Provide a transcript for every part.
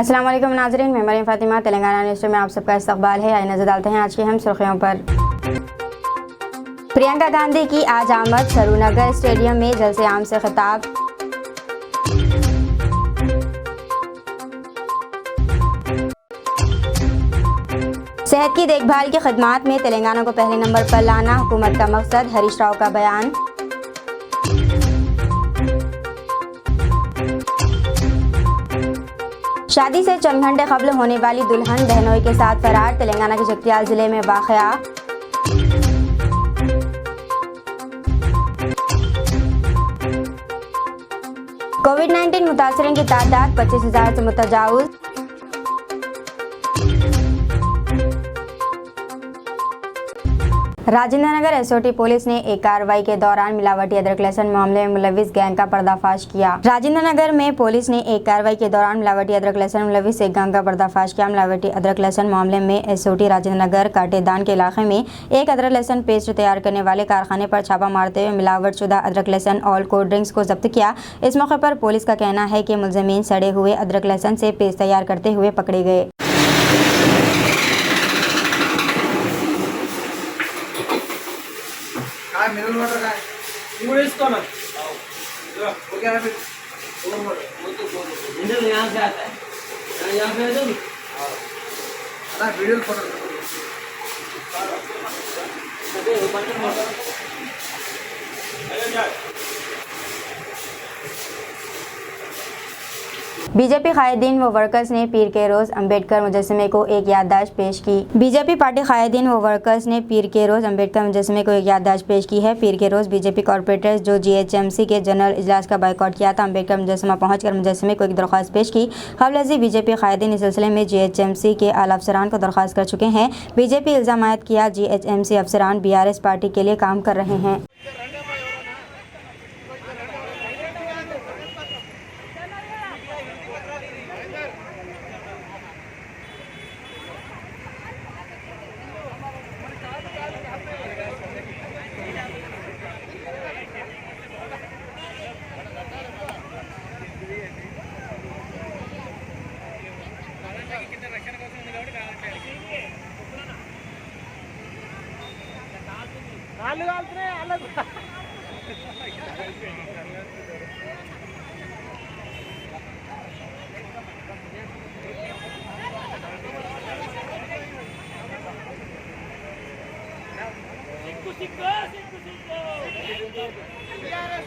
अस्सलाम वालेकुम नाज़रीन, मैं मरीम फ़ातिमा तेलंगाना न्यूज़ में आप सबका इस्तकबाल है। आइए नजर डालते हैं आज की हम सुर्खियों पर। प्रियंका गांधी की आज आमद, सरूनगर स्टेडियम में जलसे आम से खिताब। सेहत की देखभाल की खिदमात में तेलंगाना को पहले नंबर पर लाना हुकूमत का मकसद, हरीश राव का बयान। शादी से चंद घंटे कबल होने वाली दुल्हन बहनोई के साथ फरार, तेलंगाना के जगतियाल जिले में वाक़या। कोविड-19 मुतासरीन की तादाद 25,000 से मुतजावज़। राजेंद्र नगर एसओटी पुलिस ने एक कार्रवाई के दौरान मिलावटी अदरक लहसुन मामले में मुलविस गैंग का पर्दाफाश किया। राजेंद्र नगर में पुलिस ने एक कार्रवाई के दौरान मिलावटी अदरक लहसुन मुलविस एक गैंग का पर्दाफाश किया। मिलावटी अदरक लहसुन मामले में एसओटी राजेंद्र नगर काटेदान के इलाके में एक अदरक लहसुन पेस्ट तैयार करने वाले कारखाने पर छापा मारते हुए मिलावटशुदा अदरक लहसुन और कोल्ड ड्रिंक्स को जब्त किया। इस मौके पर पुलिस का कहना है कि मुलजमीन सड़े हुए अदरक लहसुन से पेस्ट तैयार करते हुए पकड़े गए। मिनरल वाटर का इसको ना हो गया है। मिनरल यहाँ से आता है, यहाँ पे है ना वीडियो फोटो बीजेपी कायदीन व वर्कर्स ने पीर के रोज़ अम्बेडकर मुजस्समे को एक याददाश्त पेश की। बीजेपी पार्टी कायदीन व वर्कर्स ने पीर के रोज़ अम्बेडकर मुजस्समे को एक याददाश्त पेश की है। पीर के रोज़ बीजेपी कॉर्पोरेटर्स जो जीएचएमसी के जनरल इजलास का बाइकआउट किया था, अम्बेडकर मुजस्समा पहुंचकर मुजस्समे को एक दरख्वास्त पेश की। क़ब्ल बीजेपी कायदीन इस सिलसिले में जीएचएमसी के आला अफसरान को दरख्वास्त कर चुके हैं। बीजेपी इल्ज़ाम आयद किया जीएचएमसी अफसरान बीआरएस पार्टी के लिए काम कर रहे हैं।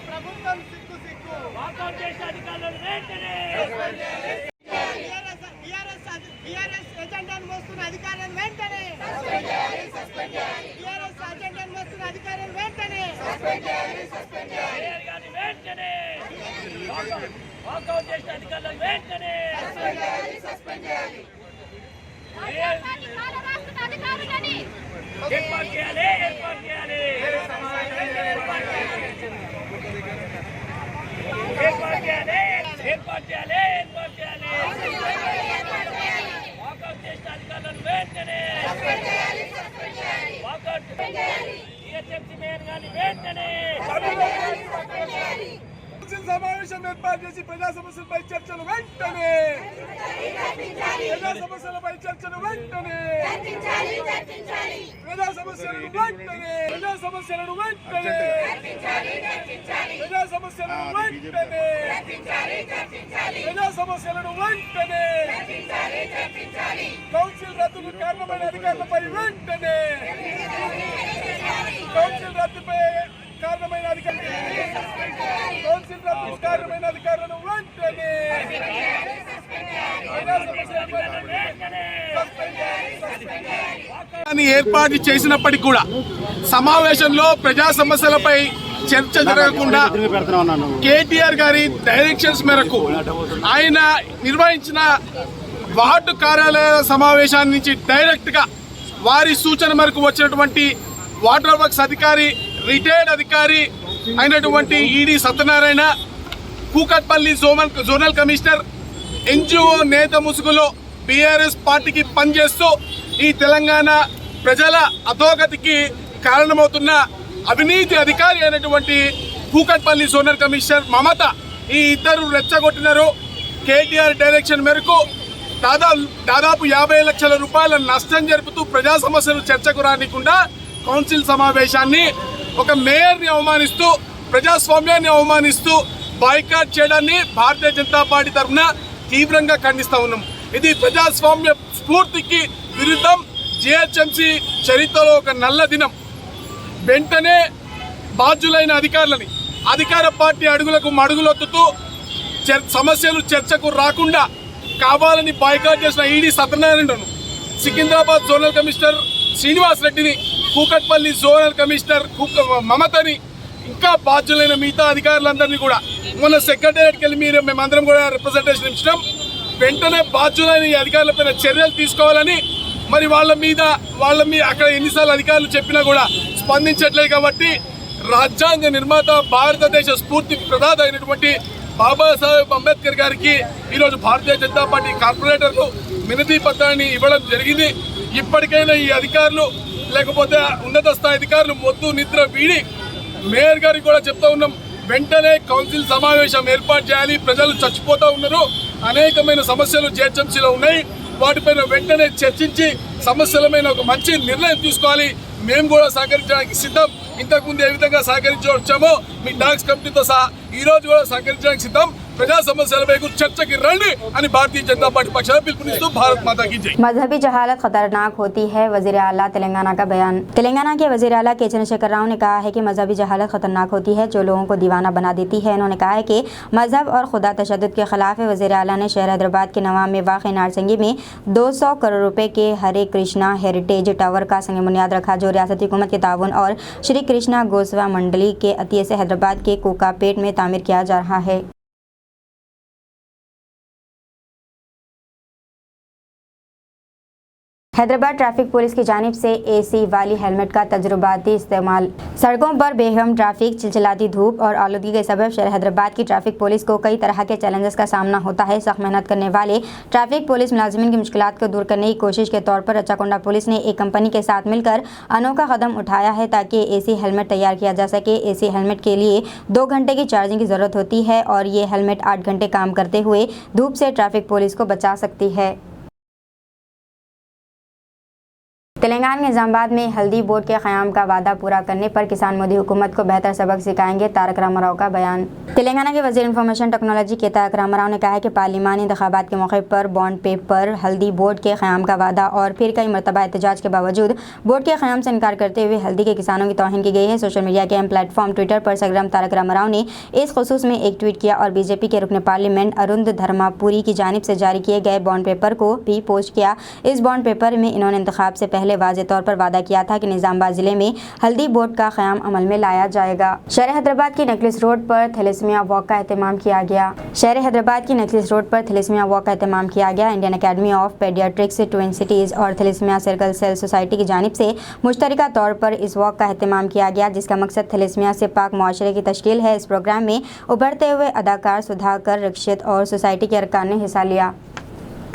ప్రభుత్వం సిక్కు సిక్కు వాకౌట్ చేసే అధికారులను వెంటనే బిఆర్ఎస్ ఎజెండాను మోస్తున్న అధికారులను వెంటనే బిఆర్ఎస్ ఎజెండాను మోస్తున్న అధికారులను వెంటనే వాకౌట్ చేసే అధికారులను వెంటనే ఏర్పాటు చేయాలి ఏర్పాటు చేయాలి ఏర్పాటు చేయాలి ఏర్పాటు చేయాలి ఏర్పాటు చేయాలి వాకౌట్ చేసిన అధికారులను వెంటనే వాకౌట్ జిహెచ్ఎంసీ మేయర్ గారిని వెంటనే సమావేశం ఏర్పాటు చేసి ప్రజా సమస్యలపై చర్చలు వెంటనే ప్రజా సమస్యలపై చర్చలు వెంటనే ప్రజా సమస్యలను వెంటనే ప్రజా సమస్యలను వెంటనే ప్రజా సమస్యలను వెంటనే ప్రజా సమస్యలను వెంటనే కౌన్సిల్ రద్దుకు కారణమైన అధికారులపై వెంటనే కౌన్సిల్ రద్దుపై కారణమైన అధికారులు కౌన్సిల్ రద్దుకు కారణమైన అధికారులను వెంటనే ఏర్పాటు చేసినప్పటికీ కూడా సమావేశంలో ప్రజా సమస్యలపై చర్చ జరగకుండా కేటీఆర్ గారి డైరెక్షన్స్ మేరకు ఆయన నిర్వహించిన వార్డు కార్యాలయ సమావేశాన్ని నుంచి డైరెక్ట్ గా వారి సూచన మేరకు వచ్చినటువంటి వాటర్ వర్క్స్ అధికారి, రిటైర్డ్ అధికారి అయినటువంటి ED Satyanarayana, Kukatpally zonal commissioner, NGO నేత ముసుగులో బీఆర్ఎస్ పార్టీకి పనిచేస్తూ ఈ తెలంగాణ ప్రజల అధోగతికి కారణమవుతున్న అవినీతి అధికారి అయినటువంటి కూకట్పల్లి జోనల్ కమిషనర్ మమత, ఈ ఇద్దరు రెచ్చగొట్టినారు. కేటీఆర్ డైరెక్షన్ మేరకు దాదాపు 50 లక్షల రూపాయల నష్టం జరుపుతూ ప్రజా సమస్యలు చర్చకు రానికుండా కౌన్సిల్ సమావేశాన్ని ఒక మేయర్ని అవమానిస్తూ ప్రజాస్వామ్యాన్ని అవమానిస్తూ బాయ్కాట్ చేయడాన్ని భారతీయ జనతా పార్టీ తరఫున తీవ్రంగా ఖండిస్తూ ఉన్నాం. ఇది ప్రజాస్వామ్య స్ఫూర్తికి విరుద్ధం. జిహెచ్ఎంసీ చరిత్రలో ఒక నల్ల దినం. వెంటనే బాధ్యులైన అధికారులని అధికార పార్టీ అడుగులకు మడుగులొత్తుతూ సమస్యలు చర్చకు రాకుండా కావాలని బాయ్కాట్ చేసిన ఈడీ సత్యనారాయణను, సికింద్రాబాద్ జోనల్ కమిషనర్ శ్రీనివాస్ రెడ్డిని, కూకట్పల్లి జోనల్ కమిషనర్ మమతని, ఇంకా బాధ్యులైన మిగతా అధికారులందరినీ కూడా మొన్న సెక్రటేరియట్కి వెళ్ళి మేమందరం కూడా రిప్రజెంటేషన్ ఇచ్చినాం. వెంటనే బాధ్యులైన ఈ అధికారులపైన చర్యలు తీసుకోవాలని, మరి వాళ్ళ మీద అక్కడ ఎన్నిసార్లు అధికారులు చెప్పినా కూడా స్పందించట్లేదు. కాబట్టి రాజ్యాంగ నిర్మాత, భారతదేశ స్ఫూర్తి ప్రదాత అయినటువంటి బాబాసాహెబ్ అంబేద్కర్ గారికి ఈరోజు భారతీయ జనతా పార్టీ కార్పొరేటర్లు వినతి పత్రాన్ని ఇవ్వడం జరిగింది. ఇప్పటికైనా ఈ అధికారులు లేకపోతే ఉన్నత స్థాయి అధికారులు మొద్దు నిద్ర వీడి మేయర్ గారికి కూడా చెప్తా ఉన్నాం, వెంటనే కౌన్సిల్ సమావేశం ఏర్పాటు చేయాలి. ప్రజలు చచ్చిపోతూ ఉన్నారు, అనేకమైన సమస్యలు జిహెచ్ఎంసీలో ఉన్నాయి. వాటిపైన వెంటనే చర్చించి సమస్యల మీద ఒక మంచి నిర్ణయం తీసుకోవాలి. మేము కూడా సహకరించడానికి సిద్ధం. ఇంతకుముందు ఏ విధంగా సహకరించి వచ్చామో మీ డాక్స్ కమిటీతో సహా ఈ రోజు కూడా సహకరించడానికి సిద్ధం. ప్రజా సమస్యలపై చర్చకి రండి అని భారतीय जनता पार्टी पक्षाने पिलुपुनिस्तू भारत माता की जय। मजहबी जहालत खतरनाक होती है, वजीर आला तेलंगाना का बयान। तेलंगाना के वजीर आला के चंद्रशेखर राव ने कहा है कि मजहबी जहालत खतरनाक होती है जो लोगों को दीवाना बना देती है। उन्होंने कहा है कि मजहब और खुदा तशद्दुद के खिलाफ है। वजीर आला ने शहर हैदराबाद के नवाम में वाक़ नारसंगी में 200 करोड़ रुपए के हरे कृष्णा हेरिटेज टावर का संग बुनियाद रखा, जो रियासती हुकूमत के ताउन और श्री कृष्णा गोस्वा मंडली के अतिय से हैदराबाद के कोकापेट में तामीर किया जा रहा है। हैदराबाद ट्रैफिक पुलिस की जानिब से एसी वाली हेलमेट का तजुर्बाती इस्तेमाल। सड़कों पर बेहम ट्रैफिक, चिलचिलाती धूप और आलूदगी के सबब शहर हैदराबाद की ट्रैफिक पुलिस को कई तरह के चैलेंजेस का सामना होता है। सख्त मेहनत करने वाले ट्रैफिक पुलिस मुलाजिमीन की मुश्किलात को दूर करने की कोशिश के तौर पर रच्चाकोंडा पुलिस ने एक कंपनी के साथ मिलकर अनोखा कदम उठाया है ताकि एसी हेलमेट तैयार किया जा सके। एसी हेलमेट के लिए 2 घंटे की चार्जिंग की ज़रूरत होती है और ये हेलमेट 8 घंटे काम करते हुए धूप से ट्रैफिक पुलिस को बचा सकती है। तेलंगाना के निजामाबाद में हल्दी बोर्ड के क़याम का वादा पूरा करने पर किसान मोदी हुकूमत को बेहतर सबक सिखाएंगे, तारक रामाराव का बयान। तेलंगाना के वज़ीर इंफॉर्मेशन टेक्नोलॉजी के तारक रामाराव ने कहा है कि पार्लिमानी इंतखाबात के मौके पर बॉन्ड पेपर हल्दी बोर्ड के क़याम का वादा और फिर कई मरतबा एहतजाज के बावजूद बोर्ड के क़याम से इनकार करते हुए हल्दी के किसानों की तौहीन की गई है। सोशल मीडिया के अहम प्लेटफॉर्म ट्विटर पर सरगर्म तारक रामाराव ने इस खुसूस में एक ट्वीट किया और बीजेपी के रुकन पार्लियामेंट अरुण धर्मापुरी की जानिब से जारी किए गए बॉन्ड पेपर को भी पोस्ट किया। इस बॉन्ड पेपर में इन्होंने इंतखाब से पहले वाज़े तौर पर वादा किया था कि निजामाबाद जिले में हल्दी बोर्ड का क़याम अमल में लाया जाएगा। शहर हैदराबाद की नेकलेस रोड पर थैलेसीमिया वॉक का एहतमाम किया गया। शहर हैदराबाद की नेकलेस रोड पर थैलेसीमिया वॉक का एहतमाम किया गया। Indian academy of pediatrics, twin cities और थैलेसीमिया सर्कल सेल सोसाइटी की जानिब से मुश्तरका तौर पर इस वॉक का एहतमाम किया गया, जिसका मकसद थैलेसीमिया से पाक मुआशरे की तश्कील है। इस प्रोग्राम में उभरते हुए अदाकार सुधाकर रक्षित और सोसाइटी के अरकान ने हिस्सा लिया।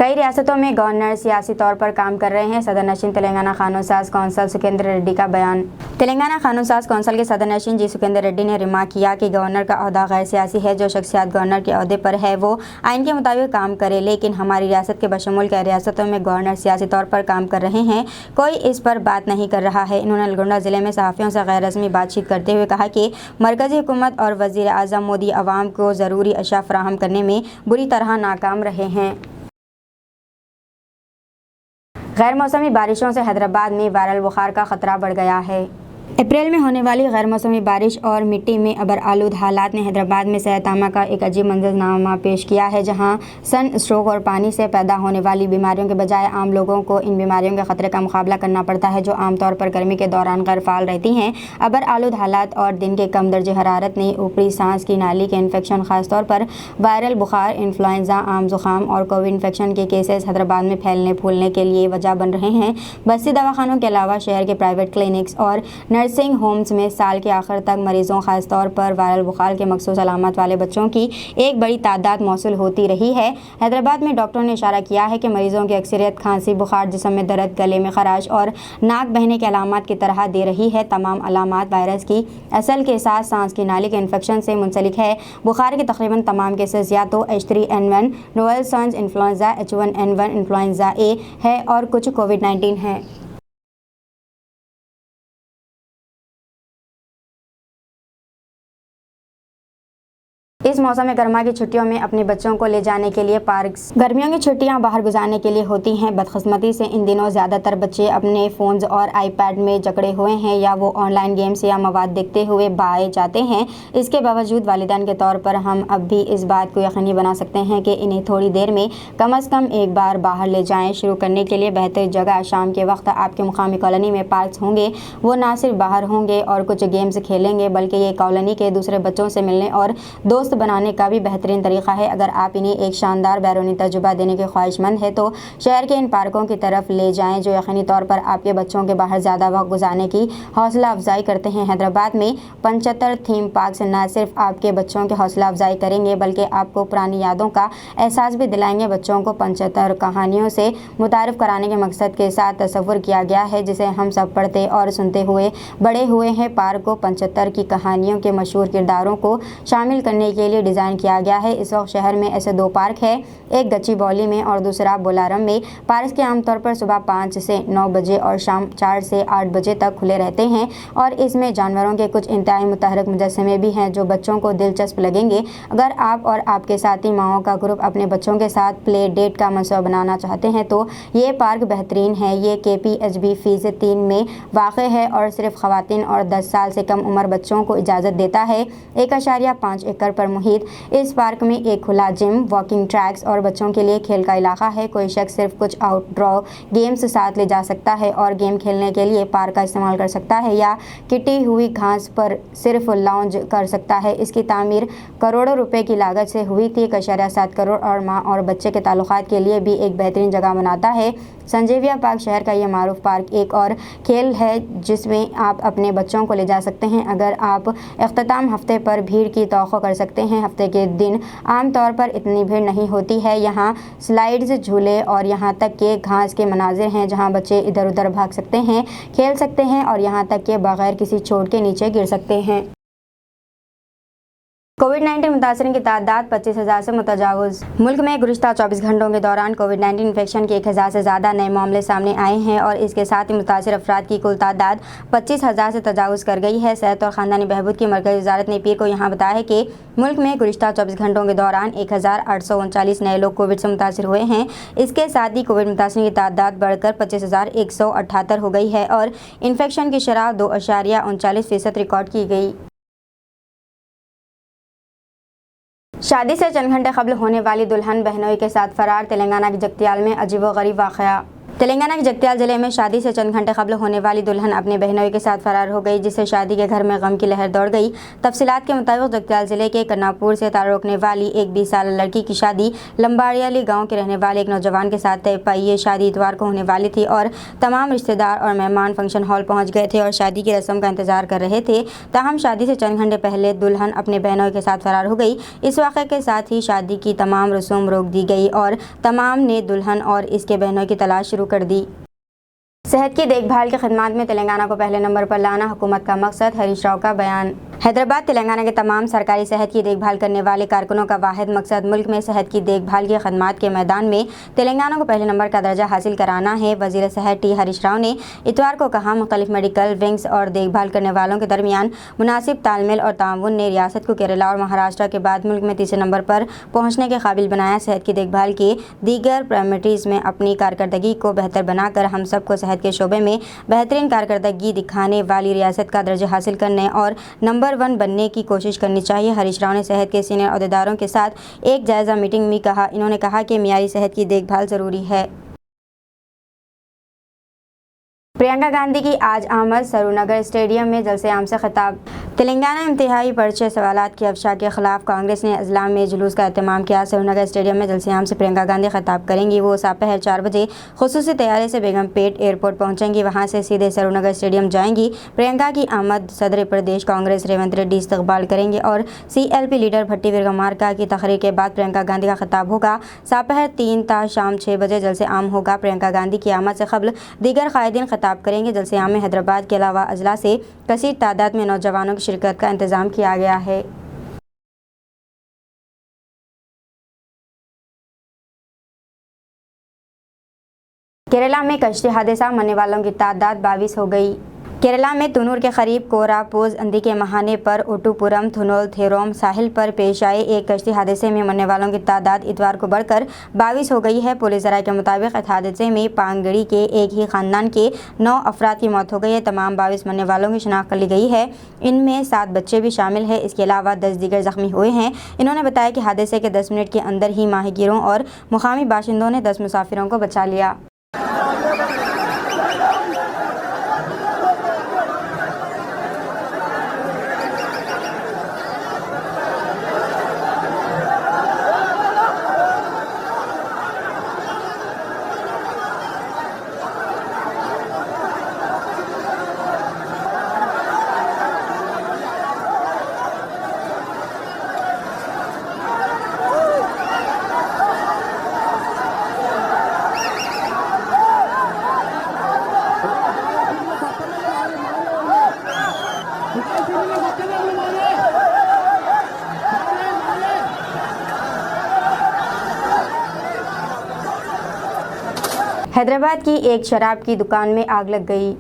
कई रियासतों में गवर्नर सियासी तौर पर काम कर रहे हैं। सदर नशीन तेलंगाना कानून साज कौंसल सुकेंद्र रेड्डी का बयान। तेलंगाना कानून साज कौंसल के सदर नशीन जी सुकेंद्र रेड्डी ने रिमार्क किया कि गवर्नर का अहदा गैर सियासी है। जो शख्सियत गवर्नर के अहदे पर है वो आइन के मुताबिक काम करे, लेकिन हमारी रियासत के बशमूल कई रियासतों में गवर्नर सियासी तौर पर काम कर रहे हैं, कोई इस पर बात नहीं कर रहा है। इन्होंने नलगोंडा जिले में सहाफ़ियों से गैर रस्मी बातचीत करते हुए कहा कि मरकज़ी हुकूमत और वज़ीर आज़म मोदी अवाम को ज़रूरी अशिया फराहम करने में बुरी तरह नाकाम रहे हैं। गैर मौसमी बारिशों से हैदराबाद में वायरल बुखार का खतरा बढ़ गया है। अप्रैल में होने वाली गैर मौसमी बारिश और मिट्टी में अबर आलूद हालात ने हैदराबाद में सेहतनामा का एक अजीब मंजरनामा पेश किया है, जहां सन स्ट्रोक और पानी से पैदा होने वाली बीमारियों के बजाय आम लोगों को इन बीमारियों के खतरे का मुकाबला करना पड़ता है, जो आमतौर पर गर्मी के दौरान गैर फाल रहती हैं। अबर आलूद हालात और दिन के कम दर्जे हरारत ने ऊपरी सांस की नाली के इन्फेक्शन, खासतौर पर वायरल बुखार, इन्फ्लुएंजा, आम जुकाम और कोविड इन्फेक्शन के केसेस हैदराबाद में फैलने फूलने के लिए वजह बन रहे हैं। बस्ती दवाखानों के अलावा शहर के प्राइवेट क्लिनिक्स और नर्सिंग नर्सिंग होम्स में साल के आखिर तक मरीजों खासतौर पर वायरल बुखार के मखसूस अलामत वाले बच्चों की एक बड़ी तादाद मौसूल होती रही है। हैदराबाद में डॉक्टरों ने इशारा किया है कि मरीजों की अक्सरियत खांसी, बुखार, जिस्म में दर्द, गले में खराश और नाक बहने के अलामत की तरह दे रही है। तमाम अलामत वायरस की असल के साथ सांस की नाली के इन्फेक्शन से मुंसलिक है। बुखार के तकरीबन तमाम केसेस या तो H3N1 novel swine influenza, H1N1 influenza A है और कुछ कोविड-19 है। इस मौसम गर्मा की छुट्टियों में अपने बच्चों को ले जाने के लिए पार्क्स। गर्मियों की छुट्टियां बाहर गुजारने के लिए होती हैं। बदकिस्मती से इन दिनों ज़्यादातर बच्चे अपने फ़ोन्स और आईपैड में जकड़े हुए हैं या वो ऑनलाइन गेम्स या मवाद देखते हुए बाए जाते हैं। इसके बावजूद वालिदैन के तौर पर हम अब भी इस बात को यकीनी बना सकते हैं कि इन्हें थोड़ी देर में कम अज़ कम एक बार बाहर ले जाएँ। शुरू करने के लिए बेहतर जगह शाम के वक्त आपके मुकामी कॉलोनी में पार्क्स होंगे। वो ना सिर्फ बाहर होंगे और कुछ गेम्स खेलेंगे बल्कि ये कॉलोनी के दूसरे बच्चों से मिलने और दोस्त बनाने का भी बेहतरीन तरीका है। अगर आप इन्हें एक शानदार बैरूनी तजुर्बा देने के ख्वाहिशमंद है तो शहर के इन पार्कों की तरफ ले जाएं जो यकीनी तौर पर आपके बच्चों के बाहर ज़्यादा वक्त गुजारने की हौसला अफजाई करते हैं। हैदराबाद में 75 थीम पार्क न सिर्फ आपके बच्चों की हौसला अफजाई करेंगे बल्कि आपको पुरानी यादों का एहसास भी दिलाएंगे। बच्चों को 75 कहानियों से मुतारिफ कराने के मकसद के साथ तस्वुर किया गया है जिसे हम सब पढ़ते और सुनते हुए बड़े हुए हैं। पार्क को 75 की कहानियों के मशहूर किरदारों को शामिल करने के लिए डिज़ाइन किया गया है। इस वक्त शहर में ऐसे 2 पार्क है, एक गच्चीबौली में और दूसरा बोलारम में। पार्क के आमतौर पर सुबह 5 से 9 बजे और शाम 4 से 8 बजे तक खुले रहते हैं और इसमें जानवरों के कुछ इंतहाई मुतहरक मुजस्समे भी हैं जो बच्चों को दिलचस्प लगेंगे। अगर आप और आपके साथी माओं का ग्रुप अपने बच्चों के साथ प्ले डेट का मनसूबा बनाना चाहते हैं तो ये पार्क बेहतरीन है। ये KPHB फ़ेज़ 3 में वाक़ है और सिर्फ ख़वातीन और 10 साल से कम उम्र बच्चों को इजाज़त देता है। 1.5 एकड़ पर मुहित इस पार्क में एक खुला जिम, वॉकिंग ट्रैक्स और बच्चों के लिए खेल का इलाका है। कोई शख्स सिर्फ कुछ आउटडोर गेम्स साथ ले जा सकता है और गेम खेलने के लिए पार्क का इस्तेमाल कर सकता है या किटी हुई घास पर सिर्फ लाउंज कर सकता है। इसकी तामीर करोड़ों रुपए की लागत से हुई थी। 1.7 करोड़ और माँ और बच्चे के ताल्लुकात के लिए भी एक बेहतरीन जगह बनाता है। संजीविया पार्क शहर का यह मारूफ पार्क एक और खेल है जिसमें आप अपने बच्चों को ले जा सकते हैं। अगर आप इख्तिताम हफ्ते पर भीड़ की तवक्को कर सकते हैं। हफ्ते के दिन आमतौर पर इतनी भीड़ नहीं होती है। यहाँ स्लाइड्स, झूले और यहाँ तक के घास के मनाजिर हैं जहाँ बच्चे इधर उधर भाग सकते हैं, खेल सकते हैं और यहाँ तक के बगैर किसी चोट के नीचे गिर सकते हैं। कोविड-19 मुतासरीन की तादाद 25,000 से मुतजावज़। मुल्क में गुज़िश्ता 24 घंटों के दौरान कोविड-19 इन्फेक्शन के 1,000 से ज़्यादा नए मामले सामने आए हैं और इसके साथ ही मुतासर अफराद की कुल तादाद 25,000 से तजावुज़ कर गई है। सेहत और ख़ानदानी बहबूद की मरकज़ी वज़ारत ने पीर को यहाँ बताया है कि मुल्क में गुज़िश्ता 24 घंटों के दौरान 1,839 नए लोग कोविड से मुतासर हुए हैं। इसके साथ ही कोविड मुतासरीन की तादाद बढ़कर 25,178 हो गई है और इन्फेक्शन की शरह 2.39% रिकॉर्ड की गई। शादी से चंद घंटे कबल होने वाली दुल्हन बहनोई के साथ फरार। तेलंगाना के जगतियाल में अजीबोगरीब वाक़या। तेलंगाना के जगतियाल जिले में शादी से चंद घंटे कबल होने वाली दुल्हन अपने बहनोई के साथ फरार हो गई जिससे शादी के घर में गम की लहर दौड़ गई। तफसीलात के मुताबिक जगतियाल जिले के कन्नापुर से ताल्लुक़ रखने वाली एक 20 साल लड़की की शादी लंबाड़ियाली गांव के रहने वाले एक नौजवान के साथ तय पाई। ये शादी इतवार को होने वाली थी और तमाम रिश्तेदार और मेहमान फंक्शन हॉल पहुँच गए थे और शादी की रस्म का इंतजार कर रहे थे। ताहम शादी से चंद घंटे पहले दुल्हन अपने बहनोई के साथ फरार हो गई। इस वाक़े के साथ ही शादी की तमाम रसूम रोक दी गई और तमाम ने दुल्हन और इसके बहनोई की तलाश शुरू कर दी। सेहत की देखभाल की खिदमत में तेलंगाना को पहले नंबर पर लाना हुकूमत का मकसद। हरीश राव का बयान। हैदराबाद तेलंगाना के तमाम सरकारी सेहत की देखभाल करने वाले कारकुनों का वाहिद मकसद मुल्क में सेहत की देखभाल की खदमात के मैदान में तेलंगाना को पहले नंबर का दर्जा हासिल कराना है। वज़ीर सेहत टी हरीश राव ने इतवार को कहा, मुख्तलिफ मेडिकल विंग्स और देखभाल करने वालों के दरमियान मुनासिब तालमेल और ताउन ने रियासत को केरला और महाराष्ट्र के बाद मुल्क में तीसरे नंबर पर पहुँचने के काबिल बनाया। सेहत की देखभाल के दीगर पैरामीटर्स में अपनी कारकर्दगी को बेहतर बनाकर हम सबको सेहत के शोबे में बेहतरीन कारकर्दगी दिखाने वाली रियासत का दर्जा हासिल करने और नंबर 1 बनने की कोशिश करनी चाहिए। हरीश राव ने सेहत के सीनियर अहदेदारों के साथ एक जायज़ा मीटिंग में कहा। इन्होंने कहा कि मियारी सेहत की देखभाल ज़रूरी है। प्रियंका गांधी की आज आमद। सरूनगर स्टेडियम में जलसे आम से खिताब। तेलंगाना इंतहाई पर्चे सवालात की अफशा के खिलाफ कांग्रेस ने अजला में जुलूस का एहतमाम किया। श्रीनगर स्टेडियम में जलसियाम से प्रियंका गांधी खिताब करेंगी। वो दोपहर 4 बजे खुसूसी तैयारी से बेगमपेट एयरपोर्ट पहुंचेंगी। वहां से सीधे श्रीनगर स्टेडियम जाएंगी। प्रियंका की आमद सदर प्रदेश कांग्रेस रेवंत रेड्डी इस्तकबाल करेंगे और CLP लीडर भट्टी विक्रमार्का की तकरीर के बाद प्रियंका गांधी का खिताब होगा। दोपहर 3 ता शाम 6 बजे जलसे आम होगा। प्रियंका गांधी की आमद से कबल दीगर कायदीन खिताब करेंगे। जलसे आम में हैदराबाद के अलावा अजला से कसीर तादाद में नौजवानों की शिरकत का इंतजाम किया गया है। केरला में कश्ती हादसा, मरने वालों की तादाद 22 हो गई। केरला में तुनूर के करीब कोरापुज नदी के महाने पर ओटुपुरम थुनोल थेरोम साहिल पर पेश आए एक कश्ती हादसे में मरने वालों की तादाद इतवार को बढ़कर 22 हो गई है। पुलिस ज़राए के मुताबिक इस हादसे में पांगड़ी के एक ही खानदान के 9 अफराद की मौत हो गई है। तमाम 22 मरने वालों की शिनाख्त कर ली गई है। इनमें 7 बच्चे भी शामिल हैं। इसके अलावा 10 दीगर जख्मी हुए हैं। इन्होंने बताया कि हादसे के 10 मिनट के अंदर ही माहिगीरों और मुकामी बाशिंदों ने 10 मुसाफिरों को बचा लिया। हैदराबाद की एक शराब की दुकान में आग लग गई।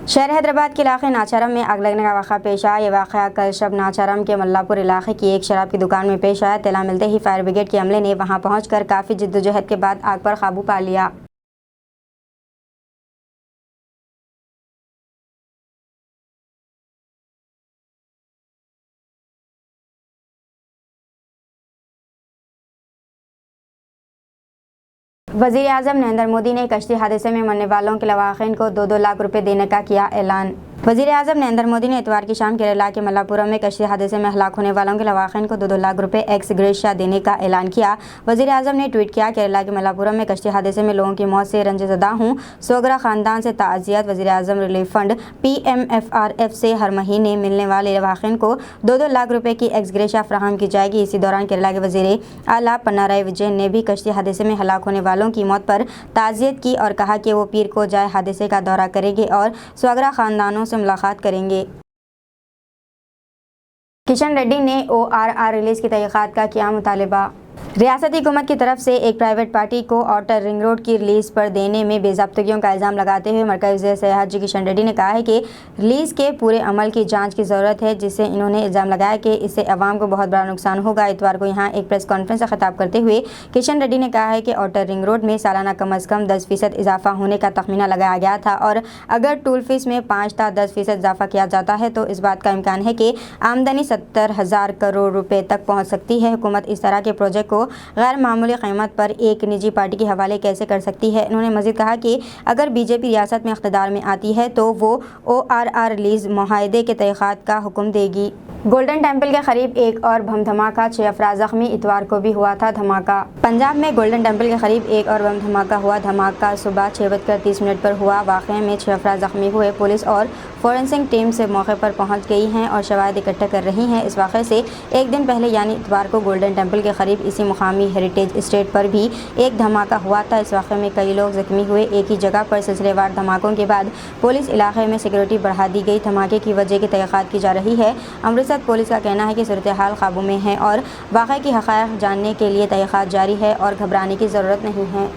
शहर हैदराबाद के इलाके नाचारम में आग लगने का वाक़ा पेश आया। ये वाक़या कल शब नाचारम के मल्लापुर इलाके की एक शराब की दुकान में पेश आया। इत्तला मिलते ही फायर ब्रिगेड के अमले ने वहां पहुंचकर काफ़ी जिद्दोजहद के बाद आग पर काबू पा लिया। वज़ीर-ए-आज़म नरेंद्र मोदी ने कश्ती हादसे में मरने वालों के लवाहिकीन को 2-2 लाख रुपए देने का किया ऐलान। वज़ीर-ए-आज़म नरेंद्र मोदी ने इतवार की शाम केरला के मल्लापुरम में कश्ती हादसे में हलाक होने वालों के लवाहिकीन को 2-2 लाख रुपए एक्स ग्रेशिया देने का ऐलान किया। वज़ीर-ए-आज़म ने ट्वीट किया, केरला के मल्लापुरम में कश्ती हादसे में लोगों की मौत से रंजज़दा हूँ। सोगरा ख़ानदान से ताज़ियत। वज़ीर-ए-आज़म रिलीफ फंड PMFRF से हर महीने मिलने वाले लवाहिकीन को 2-2 लाख रुपए की एक्स ग्रेशिया फराहम की जाएगी। इसी दौरान केरला के वज़ीर आला पिनाराई विजयन ने भी कश्ती हादसे में हलाक होने वालों की मौत पर ताज़ियत की और कहा कि वो पीर को जाए हादसे का दौरा करेंगे और सोगरा ख़ानदानों से मुलाकात करेंगे। किशन रेड्डी ने ORR रिलीज की तहक़ीक़ात का किया मुतालबा। रियासती हुकूमत की तरफ से एक प्राइवेट पार्टी को आउटर रिंग रोड की रिलीज़ पर देने में बेज़ाब्तगियों का इल्ज़ाम लगाते हुए मरकज़ी वज़ीर सेहत जी किशन रेड्डी ने कहा है कि रिलीज़ के पूरे अमल की जांच की ज़रूरत है, जिससे इन्होंने इल्ज़ाम लगाया कि इससे अवाम को बहुत बड़ा नुकसान होगा। इतवार को यहाँ एक प्रेस कॉन्फ्रेंस से खिताब करते हुए किशन रेड्डी ने कहा है कि आउटर रिंग रोड में सालाना कम अज़ कम 10% इजाफा होने का तखमीना लगाया गया था और अगर टूल फीस में 5 ता 10% इजाफा किया जाता है तो इस बात का इम्कान है कि आमदनी 70,000 करोड़ रुपये तक पहुँच सकती है। हुकूमत इस तरह के प्रोजेक्ट को गैर मामूली कीमत पर एक निजी पार्टी के हवाले कैसे कर सकती है। उन्होंने मज़ीद कहा कि अगर बीजेपी रियासत में इक़्तिदार में आती है तो वो ORR रिलीज़ मुआहदे के तहक़ीक़ात का हुक्म देगी। गोल्डन टेम्पल के करीब एक और बम धमाका, 6 अफराद ज़ख्मी। इतवार को भी हुआ था धमाका। पंजाब में गोल्डन टेम्पल के करीब एक और बम धमाका हुआ। धमाका सुबह 6:30 पर हुआ। वाक़े में 6 अफराद ज़ख्मी हुए। पुलिस और फोरेंसिक टीम से मौके पर पहुंच गई हैं और शवाहिद इकट्ठा कर रही हैं। इस वाक़े से एक दिन पहले यानी इतवार को गोल्डन टेम्पल के करीब इसी मुकामी हेरिटेज एस्टेट पर भी एक धमाका हुआ था। इस वाक़े में कई लोग ज़ख्मी हुए। एक ही जगह पर सिलसिलेवार धमाकों के बाद पुलिस इलाके में सिक्योरिटी बढ़ा दी गई। धमाके की वजह की तहक़ीक़ात की जा रही है। अमृतसर पुलिस का कहना है कि सूरत हाल काबू में है और वाक़े की हक़ाइक़ जानने के लिए तहक़ीक़ात जारी है और घबराने की ज़रूरत नहीं है।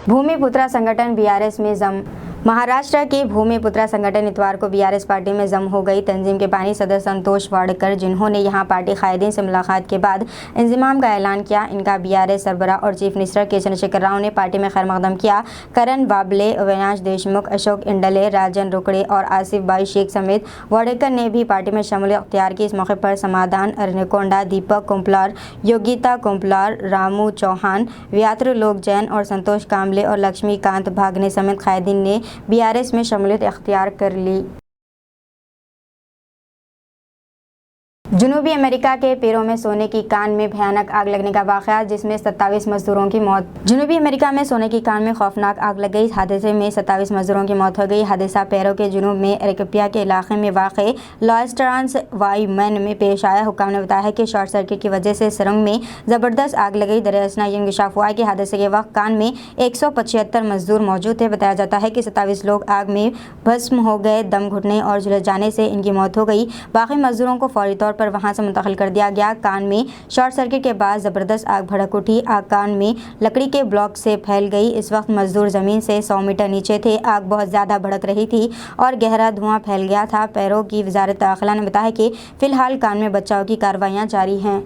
भूमिपुत्रा संगठन BRS में जम। महाराष्ट्र के भूमिपुत्रा संगठन इतवार को BRS पार्टी में जम हो गई। तंजीम के बानी सदर संतोष वाडकर, जिन्होंने यहां पार्टी कायदीन से मुलाकात के बाद इंज़माम का ऐलान किया। इनका BRS सरबरा और चीफ मिनिस्टर के चंद्रशेखर राव ने पार्टी में खैर मकदम किया। करण बाबले, अविनाश देशमुख, अशोक इंडले, राजन रुकड़े और आसिफ भाई शेख समेत वाडेकर ने भी पार्टी में शमूलियत अख्तियार की। इस मौके पर समाधान अर्निकोंडा, दीपक कुंपलार, योगिता कुंपलार, रामू चौहान, व्यात्र लोक जैन और संतोष कामले और लक्ष्मीकांत भागने समेत कायदीन ने BRS में शमूलियत अख्तियार कर ली। जनूबी अमेरिका के पेरो में सोने की कान में भयानक आग लगने का वाक़या, जिसमें 27 मजदूरों की मौत। जनूबी अमेरिका में सोने की कान में खौफनाक आग लग गई। हादसे में 27 मजदूरों की मौत हो गई। हादसा पेरो के जुनूब में एरेक्विया के इलाके में वाक़ लॉस ट्रांस वाईमन में पेश आया। हुक्काम ने बताया कि शॉर्ट सर्किट की वजह से सुरंग में ज़बरदस्त आग लग गई। दरअसल ये इंकशाफ हुआ कि हादसे के वक्त कान में 175 मजदूर मौजूद थे। बताया जाता है कि 27 लोग आग में भस्म हो गए। दम घुटने और झुलस जाने से इनकी मौत हो गई। बाकी मजदूरों को फौरी तौर पर वहां से मुंतकिल कर दिया गया। कान में शॉर्ट सर्किट के बाद ज़बरदस्त आग भड़क उठी। आग कान में लकड़ी के ब्लॉक से फैल गई। इस वक्त मजदूर ज़मीन से 100 मीटर नीचे थे। आग बहुत ज़्यादा भड़क रही थी और गहरा धुआं फैल गया था। पेरो की वजारत दाखिला ने बताया कि फ़िलहाल कान में बचाव की कार्रवाइयाँ जारी हैं।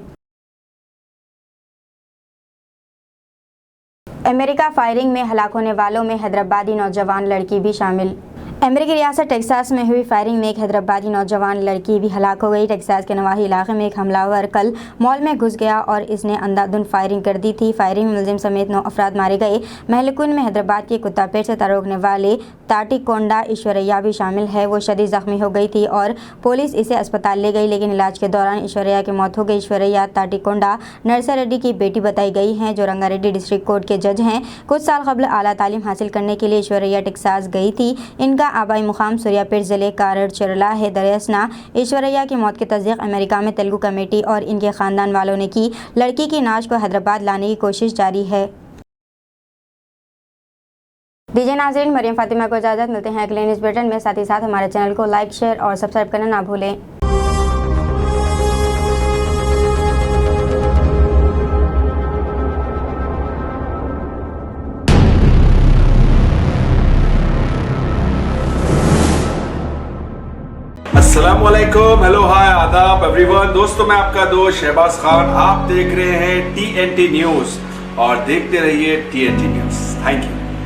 अमेरिका फायरिंग में हलाक होने वालों में हैदराबादी नौजवान लड़की भी शामिल। अमेरिकी रियासत टेक्सास में हुई फायरिंग में एक हैदराबादी नौजवान लड़की भी हलाक हो गई। टेक्सास के नवाही इलाके में एक हमलावर कल मॉल में घुस गया और इसने अंधाधुंध फायरिंग कर दी थी। फायरिंग में मुलजिम समेत 9 अफराद मारे गए। महलकुन में हैदराबाद के कुत्तापेट से तारुकने वाले ताटिकोंडा ईश्वरैया भी शामिल है। वो शदीद जख्मी हो गई थी और पुलिस इसे अस्पताल ले गई, लेकिन इलाज के दौरान ईश्वरैया की मौत हो गई। ईश्वरैया ताटिकोंडा नरसा रेड्डी की बेटी बताई गई हैं, जो रंगारेड्डी डिस्ट्रिक्ट कोर्ट के जज हैं। कुछ साल कबल आला तालीम हासिल करने के लिए ईश्वरैया टेक्सास गई थी। इनका आबाई मुकाम सूर्यापेट जिले कारड़चरला है। दरअसल ईश्वरैया की मौत की तस्दीक अमेरिका में तेलुगु कमेटी और इनके खानदान वालों ने की। लड़की की नाश को हैदराबाद लाने की कोशिश जारी है। दीजिए नाज़रीन, मरियम फातिमा को इजाज़त। मिलते हैं अगले न्यूज़ बुलेटिन में। साथ ही साथ हमारे चैनल को लाइक, शेयर और सब्सक्राइब करना ना भूलें। अस्सलामुअलैकुम, हेलो, हाय, आदाब एवरीवन। दोस्तों, मैं आपका दोस्त शहबाज खान। आप देख रहे हैं TNT न्यूज़ और देखते रहिए TNT न्यूज़। Thank you.